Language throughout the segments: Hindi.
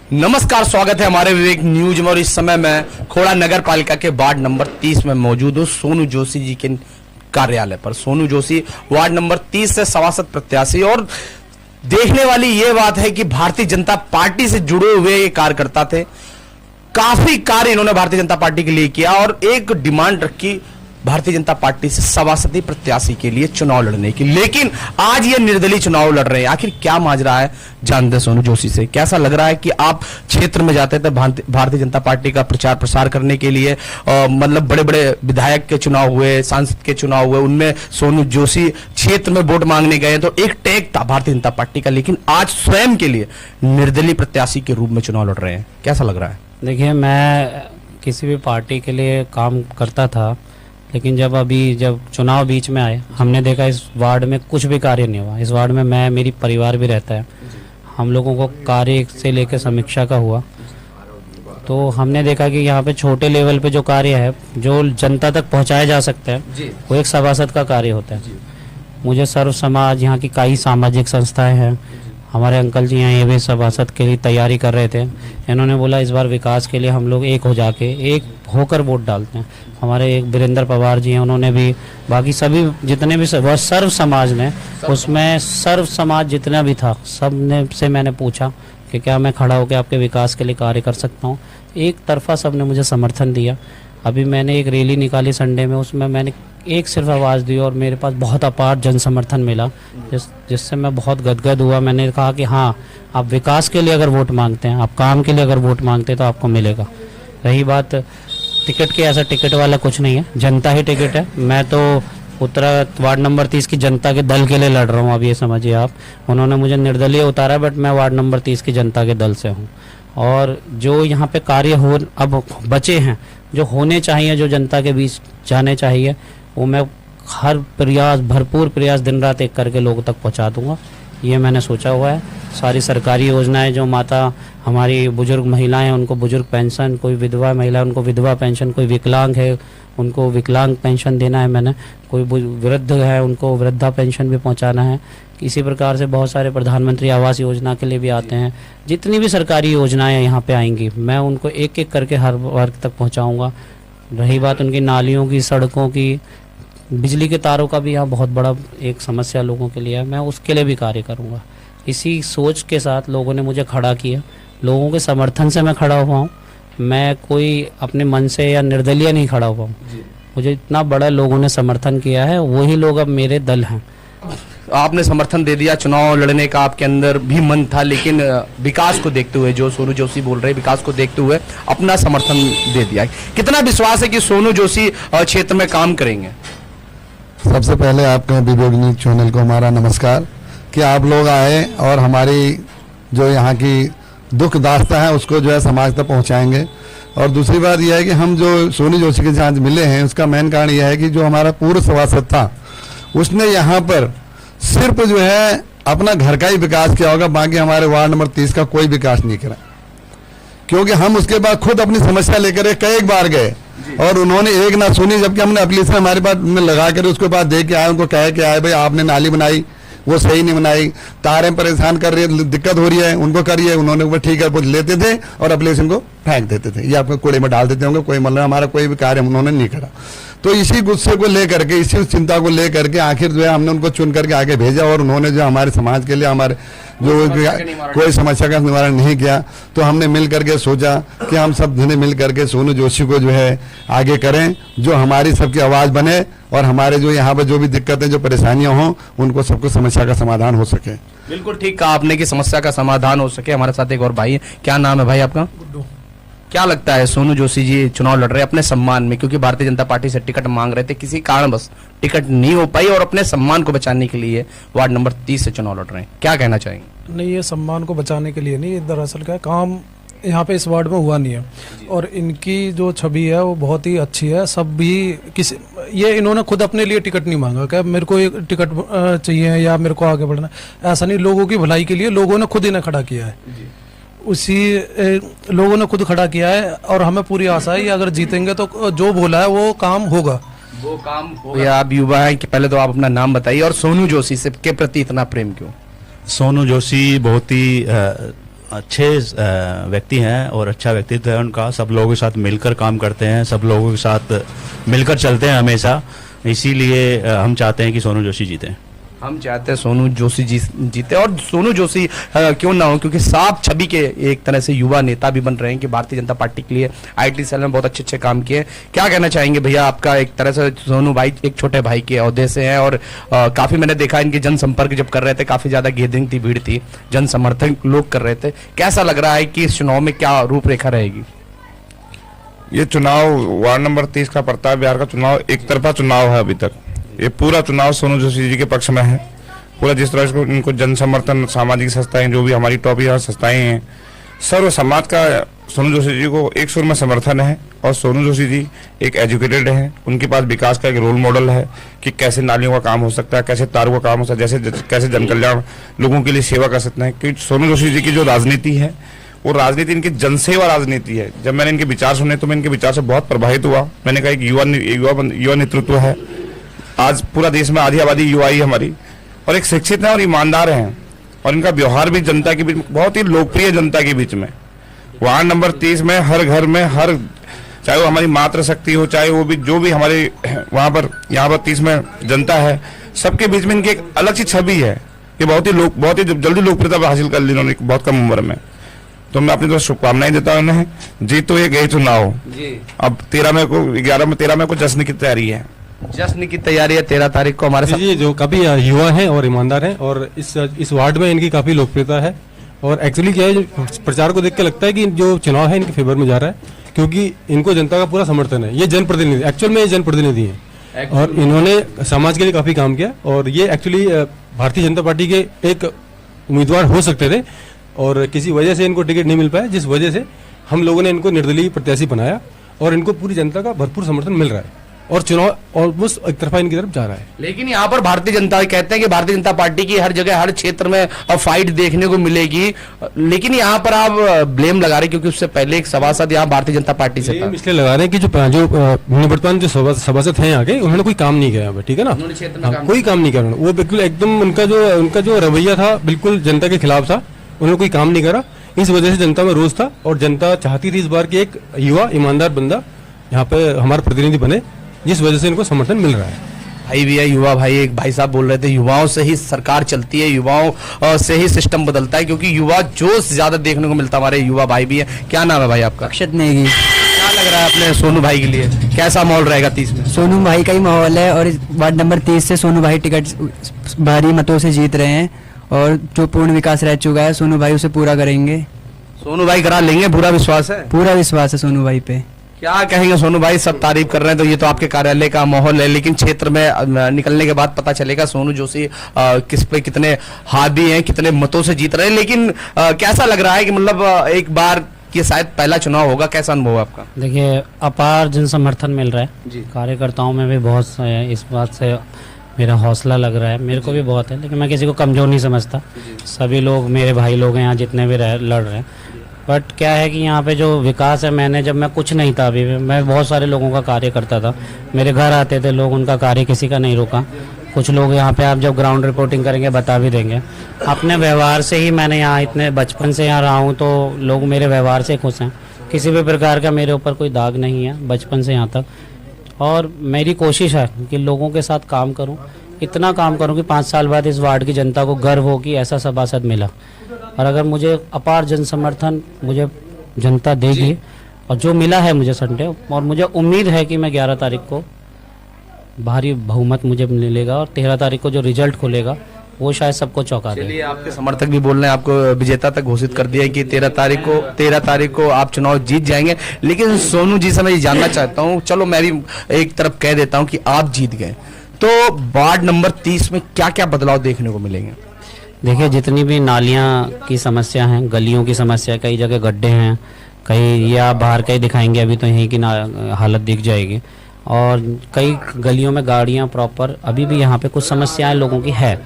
नमस्कार, स्वागत है हमारे विवेक न्यूज में। और इस समय मैं खोड़ा नगर पालिका के वार्ड नंबर 30 में मौजूद हूँ, सोनू जोशी जी के कार्यालय पर। सोनू जोशी वार्ड नंबर 30 से सभासद प्रत्याशी। और देखने वाली ये बात है कि भारतीय जनता पार्टी से जुड़े हुए ये कार्यकर्ता थे। काफी कार्य इन्होंने भारतीय जनता पार्टी के लिए किया और एक डिमांड रखी भारतीय जनता पार्टी से सभासदी प्रत्याशी के लिए चुनाव लड़ने की। लेकिन आज ये निर्दलीय चुनाव लड़ रहे हैं। आखिर क्या माजरा है, जानते हैं सोनू जोशी से। कैसा लग रहा है कि आप क्षेत्र में जाते थे भारतीय जनता पार्टी का प्रचार प्रसार करने के लिए, मतलब बड़े बड़े विधायक के चुनाव हुए, सांसद के चुनाव हुए, उनमें सोनू जोशी क्षेत्र में वोट मांगने गए तो एक टैग था भारतीय जनता पार्टी का। लेकिन आज स्वयं के लिए निर्दलीय प्रत्याशी के रूप में चुनाव लड़ रहे हैं, कैसा लग रहा है? देखिए, मैं किसी भी पार्टी के लिए काम करता था, लेकिन जब चुनाव बीच में आए, हमने देखा इस वार्ड में कुछ भी कार्य नहीं हुआ। इस वार्ड में मेरी परिवार भी रहता है। हम लोगों को कार्य से लेकर समीक्षा का हुआ तो हमने देखा कि यहाँ पे छोटे लेवल पे जो कार्य है, जो जनता तक पहुँचाया जा सकता है, वो एक सभासद का कार्य होता है। मुझे सर्व समाज, यहाँ की कई सामाजिक संस्थाएं हैं, हमारे अंकल जी यहाँ ये भी सभासद के लिए तैयारी कर रहे थे। इन्होंने बोला इस बार विकास के लिए हम लोग एक होकर वोट डालते हैं। हमारे एक वीरेंद्र पवार जी हैं, उन्होंने भी, बाकी सभी जितने भी सर्व समाज ने, उसमें सर्व समाज जितना भी था, सब ने से मैंने पूछा कि क्या मैं खड़ा होकर आपके विकास के लिए कार्य कर सकता हूँ। एक तरफा सब ने मुझे समर्थन दिया। अभी मैंने एक रैली निकाली संडे में, उसमें मैंने एक सिर्फ आवाज़ दी और मेरे पास बहुत अपार जन समर्थन मिला, जिससे मैं बहुत गदगद हुआ। मैंने कहा कि हाँ, आप विकास के लिए अगर वोट मांगते हैं, आप काम के लिए अगर वोट मांगते हैं तो आपको मिलेगा। रही बात टिकट की, ऐसा टिकट वाला कुछ नहीं है, जनता ही टिकट है। मैं तो वार्ड नंबर 30 की जनता के दल के लिए लड़ रहा हूँ। अब ये समझिए आप, उन्होंने मुझे निर्दलीय उतारा, बट मैं वार्ड नंबर 30 की जनता के दल से हूँ। और जो यहाँ पे कार्य अब बचे हैं, जो होने चाहिए, जो जनता के बीच जाने चाहिए, वो मैं भरपूर प्रयास दिन रात एक करके लोगों तक पहुँचा दूँगा। ये मैंने सोचा हुआ है। सारी सरकारी योजनाएं, जो माता हमारी बुजुर्ग महिलाएं हैं उनको बुजुर्ग पेंशन, कोई विधवा महिला उनको विधवा पेंशन, कोई विकलांग है उनको विकलांग पेंशन देना है मैंने, कोई वृद्ध है उनको वृद्धा पेंशन भी पहुंचाना है। इसी प्रकार से बहुत सारे प्रधानमंत्री आवास योजना के लिए भी आते हैं। जितनी भी सरकारी योजनाएं यहाँ पे आएंगी, मैं उनको एक एक करके हर वर्ग तक पहुँचाऊँगा। रही बात उनकी नालियों की, सड़कों की, बिजली के तारों का भी यहाँ बहुत बड़ा एक समस्या लोगों के लिए है, मैं उसके लिए भी कार्य करूँगा। इसी सोच के साथ लोगों ने मुझे खड़ा किया, लोगों के समर्थन से मैं खड़ा हुआ हूँ। मैं कोई अपने मन से या निर्दलीय नहीं खड़ा हुआ हूँ। मुझे इतना बड़ा लोगों ने समर्थन किया है, वही लोग अब मेरे दल हैं। आपने समर्थन दे दिया, चुनाव लड़ने का आपके अंदर भी मन था, लेकिन विकास को देखते हुए, जो सोनू जोशी बोल रहे हैं, विकास को देखते हुए अपना समर्थन दे दिया। कितना विश्वास है कि सोनू जोशी क्षेत्र में काम करेंगे? सबसे पहले आपके विवेक न्यूज चैनल को हमारा नमस्कार कि आप लोग आए और हमारी जो यहाँ की दुख दास्ता है उसको जो है समाज तक पहुँचाएंगे। और दूसरी बात यह है कि हम जो सोनू जोशी के साथ मिले हैं, उसका मेन कारण यह है कि जो हमारा पूर्व सभासद था, उसने यहाँ पर सिर्फ जो है अपना घर का ही विकास किया होगा, बाकी हमारे वार्ड नंबर 30 का कोई विकास नहीं करा। क्योंकि हम उसके बाद खुद अपनी समस्या लेकर कई बार गए और उन्होंने एक ना सुनी, जबकि हमने एप्लीकेशन हमारे पास में लगा कर उसके बाद देख के आए, उनको कह के आए भाई आपने नाली बनाई, वो सही नहीं बनाई, तारें परेशान कर रही है, दिक्कत हो रही है, उनको करिए। उन्होंने वो ठीक है, वो लेते थे और एप्लीकेशन को फेंक देते थे, या आपको कूड़े में डाल देते होंगे, कोई मतलब हमारा कोई भी कार्य उन्होंने नहीं करा। तो इसी गुस्से को लेकर के, इसी चिंता को लेकर के आखिर जो है हमने उनको चुन करके आगे भेजा और उन्होंने जो हमारे समाज के लिए, हमारे जो कोई समस्या का निवारण नहीं किया, तो हमने मिल करके सोचा कि हम सब जने मिल करके सोनू जोशी को जो है आगे करें, जो हमारी सबकी आवाज़ बने और हमारे जो यहाँ पर जो भी दिक्कतें, जो परेशानियां हों, उनको सबको समस्या का समाधान हो सके। बिल्कुल ठीक कहा आपने कि समस्या का समाधान हो सके। हमारे साथ एक और भाई है, क्या नाम है भाई आपका? गुड्डू। क्या लगता है सोनू जोशी जी चुनाव लड़ रहे हैं अपने सम्मान में, क्योंकि भारतीय जनता पार्टी से टिकट मांग रहे थे, किसी कारणवश टिकट नहीं हो पाई और अपने सम्मान को बचाने के लिए वार्ड नंबर 30 से चुनाव लड़ रहे हैं, क्या कहना चाहेंगे? नहीं, ये सम्मान को बचाने के लिए नहीं, ये दरअसल क्या काम यहाँ पे इस वार्ड में हुआ नहीं है और इनकी जो छवि है वो बहुत ही अच्छी है। सब भी ये इन्होंने खुद अपने लिए टिकट नहीं मांगा क्या मेरे को एक टिकट चाहिए या मेरे को आगे बढ़ना, ऐसा नहीं। लोगों की भलाई के लिए लोगों ने खुद इन्हें खड़ा किया है, उसी लोगों ने खुद खड़ा किया है और हमें पूरी आशा है अगर जीतेंगे तो जो बोला है वो काम होगा। वो काम होगा। आप युवा हैं कि पहले तो आप अपना नाम बताइए और सोनू जोशी से के प्रति इतना प्रेम क्यों? सोनू जोशी बहुत ही अच्छे व्यक्ति हैं और अच्छा व्यक्तित्व है उनका। सब लोगों के साथ मिलकर काम करते हैं, सब लोगों के साथ मिलकर चलते हैं हमेशा। इसीलिए हम चाहते हैं कि सोनू जोशी जीते। हम चाहते हैं सोनू जोशी जीते। और सोनू जोशी क्यों ना हो, क्योंकि साफ छवि के एक तरह से युवा नेता भी बन रहे हैं कि भारतीय जनता पार्टी के लिए आईटी सेल में बहुत अच्छे अच्छे काम किए। क्या कहना चाहेंगे भैया? आपका एक तरह से सोनू भाई एक छोटे भाई के ओहदे से हैं और काफी मैंने देखा इनके जनसंपर्क जब कर रहे थे काफी ज्यादा गैदरिंग थी, भीड़ थी, जन समर्थन लोग कर रहे थे। कैसा लग रहा है कि इस चुनाव में क्या रूपरेखा रहेगी? ये चुनाव वार्ड नंबर 30 का प्रताप विहार का चुनाव एक तरफा चुनाव है। अभी तक ये पूरा चुनाव सोनू जोशी जी के पक्ष में है। पूरा जिस तरह से इनको जन समर्थन, सामाजिक संस्थाएं, जो भी हमारी टॉप संस्थाएं हैं, सर्व समाज का सोनू जोशी जी को एक सुर में समर्थन है। और सोनू जोशी जी एक एजुकेटेड हैं, उनके पास विकास का एक रोल मॉडल है कि कैसे नालियों का काम हो सकता है, कैसे तारों का काम हो सकता है, कैसे जन कल्याण लोगों के लिए सेवा कर सकते हैं। क्योंकि सोनू जोशी जी की जो राजनीति है वो राजनीति इनकी जनसेवा राजनीति है। जब मैंने इनके विचार सुने तो मैं इनके विचार से बहुत प्रभावित हुआ। मैंने कहा एक युवा नेतृत्व है। आज पूरा देश में आधी आबादी युवा ही हमारी, और एक शिक्षित है और ईमानदार हैं, और इनका व्यवहार भी जनता के बीच में बहुत ही लोकप्रिय, जनता के बीच में। वार्ड नंबर 30 में हर घर में, हर चाहे वो हमारी मातृशक्ति हो, चाहे वो भी जो भी हमारे वहां पर यहाँ पर 30 में जनता है, सबके बीच में इनकी एक अलग सी छवि है कि बहुत ही जल्दी लोकप्रियता हासिल कर ली इन्होंने बहुत कम उम्र में। तो मैं अपनी तरफ शुभकामनाएं देता हूँ उन्हें। जीत तो ये गए चुनाव जी। अब 13 मई को जश्न की तैयारी है। जश्न की तैयारी है 13 तारीख को हमारे साथ। जी, जो काफी युवा हैं और ईमानदार हैं, और इस वार्ड में इनकी काफी लोकप्रियता है। और एक्चुअली क्या है, प्रचार को देख के लगता है कि जो चुनाव है इनके फेवर में जा रहा है, क्योंकि इनको जनता का पूरा समर्थन है। ये जनप्रतिनिधि, एक्चुअल में ये जनप्रतिनिधि है और इन्होंने समाज के लिए काफी काम किया। और ये एक्चुअली भारतीय जनता पार्टी के एक उम्मीदवार हो सकते थे, और किसी वजह से इनको टिकट नहीं मिल पाया, जिस वजह से हम लोगों ने इनको निर्दलीय प्रत्याशी बनाया, और इनको पूरी जनता का भरपूर समर्थन मिल रहा है और चुनाव ऑलमोस्ट एक तरफा इनकी तरफ जा रहा है। लेकिन यहाँ पर भारतीय जनता कहते हैं कि भारतीय जनता पार्टी की हर जगह, हर क्षेत्र में फाइट देखने को मिलेगी, लेकिन यहाँ पर आप ब्लेम लगा रहे क्योंकि उससे पहले एक सभासद यहाँ भारतीय जनता पार्टी से था। इसलिए लगा रहे हैं कि जो निवर्तमान जो सभासद हैं आगे, उन्होंने कोई काम नहीं किया, ठीक है ना, कोई काम नहीं किया उन्होंने। वो बिल्कुल एकदम उनका जो रवैया था बिल्कुल जनता के खिलाफ था, उन्होंने कोई काम नहीं करा। इस वजह से जनता में रोष था, और जनता चाहती थी इस बार की एक युवा ईमानदार बंदा यहाँ पे हमारा प्रतिनिधि बने, जिस वजह से इनको समर्थन मिल रहा है। भाई भी है, युवा भाई, एक भाई साहब बोल रहे थे युवाओं से ही सरकार चलती है, युवाओं से ही सिस्टम बदलता है, क्योंकि युवा जोश ज्यादा देखने को मिलता है। हमारे युवा भाई भी है। क्या नाम है भाई आपका? अक्षत नेगी। क्या लग रहा है अपने सोनू भाई के लिए, कैसा माहौल रहेगा 30 में? सोनू भाई का ही माहौल है, और इस वार्ड नंबर 30 से सोनू भाई टिकट भारी मतों से जीत रहे हैं, और जो पूर्ण विकास रह चुका है सोनू भाई उसे पूरा करेंगे। सोनू भाई करा लेंगे, पूरा विश्वास है? पूरा विश्वास है सोनू भाई पे। क्या कहेंगे सोनू भाई? सब तारीफ कर रहे हैं, तो ये तो आपके कार्यालय का माहौल है, लेकिन क्षेत्र में निकलने के बाद पता चलेगा सोनू जोशी किस पे कितने हावी हैं, कितने मतों से जीत रहे हैं। लेकिन कैसा लग रहा है कि मतलब एक बार ये शायद पहला चुनाव होगा, कैसा अनुभव है आपका? देखिए, अपार जन समर्थन मिल रहा है, कार्यकर्ताओं में भी बहुत इस बात से मेरा हौसला लग रहा है। मेरे को भी बहुत है, लेकिन मैं किसी को कमजोर नहीं समझता। सभी लोग मेरे भाई लोग हैं यहाँ, जितने भी लड़ रहे हैं। बट क्या है कि यहाँ पे जो विकास है, जब मैं कुछ नहीं था, अभी मैं बहुत सारे लोगों का कार्य करता था। मेरे घर आते थे लोग, उनका कार्य किसी का नहीं रुका। कुछ लोग यहाँ पे आप जब ग्राउंड रिपोर्टिंग करेंगे बता भी देंगे। अपने व्यवहार से ही मैंने यहाँ इतने बचपन से यहाँ रहा हूँ, तो लोग मेरे व्यवहार से खुश हैं। किसी भी प्रकार का मेरे ऊपर कोई दाग नहीं है बचपन से यहाँ तक। और मेरी कोशिश है कि लोगों के साथ काम करूं, इतना काम करूं कि 5 साल बाद इस वार्ड की जनता को गर्व हो कि ऐसा सभासद मिला। और अगर मुझे अपार जन समर्थन मुझे जनता देगी, और जो मिला है मुझे संडे, और मुझे उम्मीद है कि मैं 11 तारीख को भारी बहुमत मुझे मिलेगा, और 13 तारीख को जो रिजल्ट खुलेगा वो शायद सबको चौंका दे। चलिए, आपके समर्थक भी बोल रहे हैं, आपको विजेता तक घोषित कर दिया है कि 13 तारीख को आप चुनाव जीत जाएंगे। लेकिन सोनू जी से मैं ये जानना चाहता हूँ, चलो मैं भी एक तरफ कह देता हूँ कि आप जीत गए, तो वार्ड नंबर 30 में क्या क्या बदलाव देखने को मिलेंगे? देखिए, जितनी भी नालियाँ की समस्या है, गलियों की समस्या, कई जगह गड्ढे हैं, कहीं ये आप बाहर कहीं दिखाएंगे, अभी तो यहीं की हालत दिख जाएगी। और कई गलियों में गाड़ियाँ प्रॉपर, अभी भी यहाँ पे कुछ समस्याएं लोगों की है,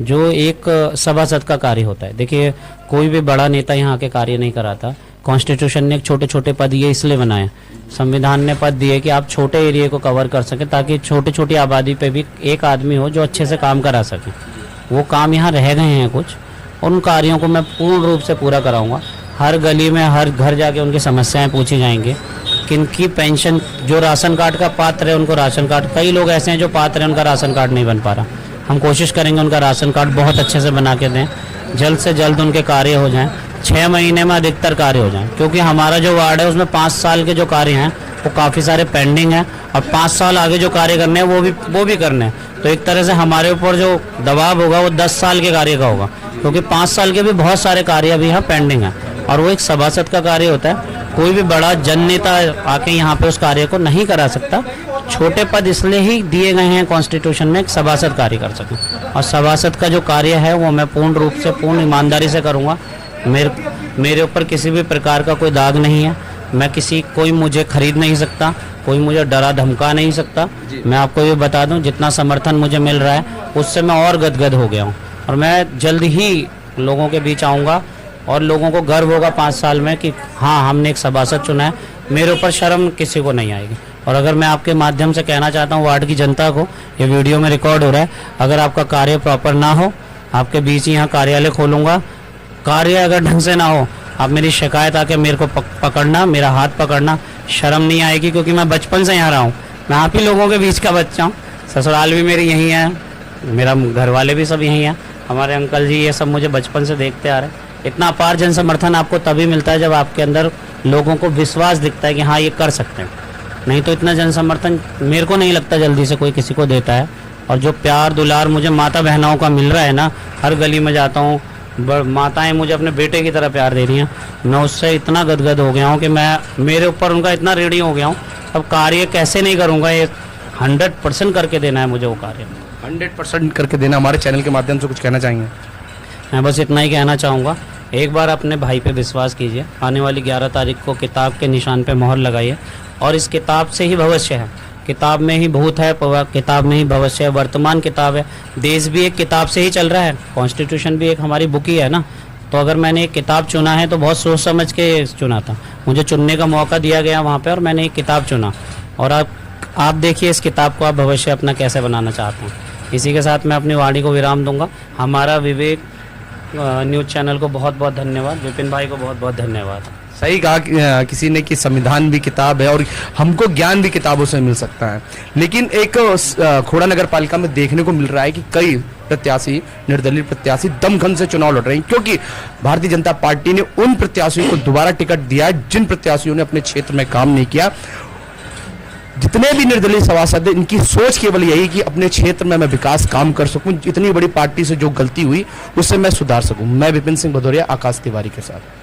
जो एक सभासद का कार्य होता है। देखिए, कोई भी बड़ा नेता यहाँ के कार्य नहीं कराता। कॉन्स्टिट्यूशन ने छोटे छोटे पद ये इसलिए बनाए, संविधान ने पद दिए कि आप छोटे एरिया को कवर कर सके, ताकि छोटी छोटी आबादी पे भी एक आदमी हो जो अच्छे से काम करा सके। वो काम यहाँ रह गए हैं कुछ, उन कार्यों को मैं पूर्ण रूप से पूरा कराऊंगा। हर गली में हर घर जाके उनकी समस्याएं पूछी जाएंगी, किनकी पेंशन, जो राशन कार्ड का पात्र है उनको राशन कार्ड, कई लोग ऐसे हैं जो पात्र हैं उनका राशन कार्ड नहीं बन पा रहा, हम कोशिश करेंगे उनका राशन कार्ड बहुत अच्छे से बना के दें, जल्द से जल्द उनके कार्य हो जाएं, 6 महीने में अधिकतर कार्य हो जाएं, क्योंकि हमारा जो वार्ड है उसमें 5 साल के जो कार्य हैं वो काफ़ी सारे पेंडिंग हैं और 5 साल आगे जो कार्य करने हैं वो भी करने हैं। तो एक तरह से हमारे ऊपर जो दबाव होगा वो 10 साल के कार्य का होगा, क्योंकि 5 साल के भी बहुत सारे कार्य अभी यहाँ पेंडिंग हैं और वो एक सभासद का कार्य होता है। कोई भी बड़ा जन नेता आके यहाँ पे उस कार्य को नहीं करा सकता। छोटे पद इसलिए ही दिए गए हैं कॉन्स्टिट्यूशन में, एक सभासद कार्य कर सकें, और सभासद का जो कार्य है वो मैं पूर्ण रूप से पूर्ण ईमानदारी से करूँगा। मेरे ऊपर किसी भी प्रकार का कोई दाग नहीं है, मैं कोई मुझे खरीद नहीं सकता, कोई मुझे डरा धमका नहीं सकता। मैं आपको ये बता दूं, जितना समर्थन मुझे मिल रहा है उससे मैं और गदगद हो गया हूँ और मैं जल्द ही लोगों के बीच आऊँगा और लोगों को गर्व होगा 5 साल में कि हाँ हमने एक सभासद चुना है। मेरे ऊपर शर्म किसी को नहीं आएगी। और अगर मैं आपके माध्यम से कहना चाहता हूँ वार्ड की जनता को, ये वीडियो में रिकॉर्ड हो रहा है, अगर आपका कार्य प्रॉपर ना हो, आपके बीच ही यहाँ कार्यालय खोलूँगा। कार्य अगर ढंग से ना हो, आप मेरी शिकायत आके मेरे को पकड़ना, मेरा हाथ पकड़ना, शर्म नहीं आएगी, क्योंकि मैं बचपन से यहाँ रहा हूँ। मैं आप ही लोगों के बीच का बच्चा हूँ, ससुराल भी मेरी यहीं है, मेरा घर वाले भी सब यहीं हैं, हमारे अंकल जी ये सब मुझे बचपन से देखते आ रहे हैं। इतना अपार जन समर्थन आपको तभी मिलता है जब आपके अंदर लोगों को विश्वास दिखता है कि हाँ ये कर सकते हैं, नहीं तो इतना जन समर्थन मेरे को नहीं लगता जल्दी से कोई किसी को देता है। और जो प्यार दुलार मुझे माता बहनों का मिल रहा है ना, हर गली में जाता हूँ, माताएं मुझे अपने बेटे की तरह प्यार दे रही हैं, मैं उससे इतना गदगद हो गया हूँ कि मेरे ऊपर उनका इतना ऋणी हो गया हूँ। अब कार्य कैसे नहीं करूँगा, ये 100% करके देना है मुझे वो कार्य, 100% करके देना। हमारे चैनल के माध्यम से कुछ कहना चाहेंगे? मैं बस इतना ही कहना चाहूँगा, एक बार अपने भाई पे विश्वास कीजिए, आने वाली 11 तारीख को किताब के निशान पे मोहर लगाइए और इस किताब से ही भविष्य है, किताब में ही भूत है, किताब में ही भविष्य है, वर्तमान किताब है, देश भी एक किताब से ही चल रहा है, कॉन्स्टिट्यूशन भी एक हमारी बुक ही है ना। तो अगर मैंने एक किताब चुना है तो बहुत सोच समझ के चुना था, मुझे चुनने का मौका दिया गया वहाँ पे और मैंने एक किताब चुना। और आप देखिए इस किताब को आप भविष्य अपना कैसे बनाना चाहते हैं। इसी के साथ मैं अपनी वाणी को विराम दूंगा। हमारा विवेक न्यूज़ चैनल को बहुत बहुत धन्यवाद, विपिन भाई को बहुत बहुत धन्यवाद। सही कहा किसी ने कि संविधान भी किताब है और हमको ज्ञान भी किताबों से मिल सकता है। लेकिन एक खोड़ा नगर पालिका में देखने को मिल रहा है कि कई प्रत्याशी, निर्दलीय प्रत्याशी दमखम से चुनाव लड़ रहे हैं, क्योंकि भारतीय जनता पार्टी ने उन प्रत्याशियों को दोबारा टिकट दिया है जिन प्रत्याशियों ने अपने क्षेत्र में काम नहीं किया। जितने भी निर्दलीय सभासद हैं, इनकी सोच केवल यही कि अपने क्षेत्र में मैं विकास काम कर सकूं, इतनी बड़ी पार्टी से जो गलती हुई उससे मैं सुधार सकूं। मैं विपिन सिंह भदौरिया, आकाश तिवारी के साथ।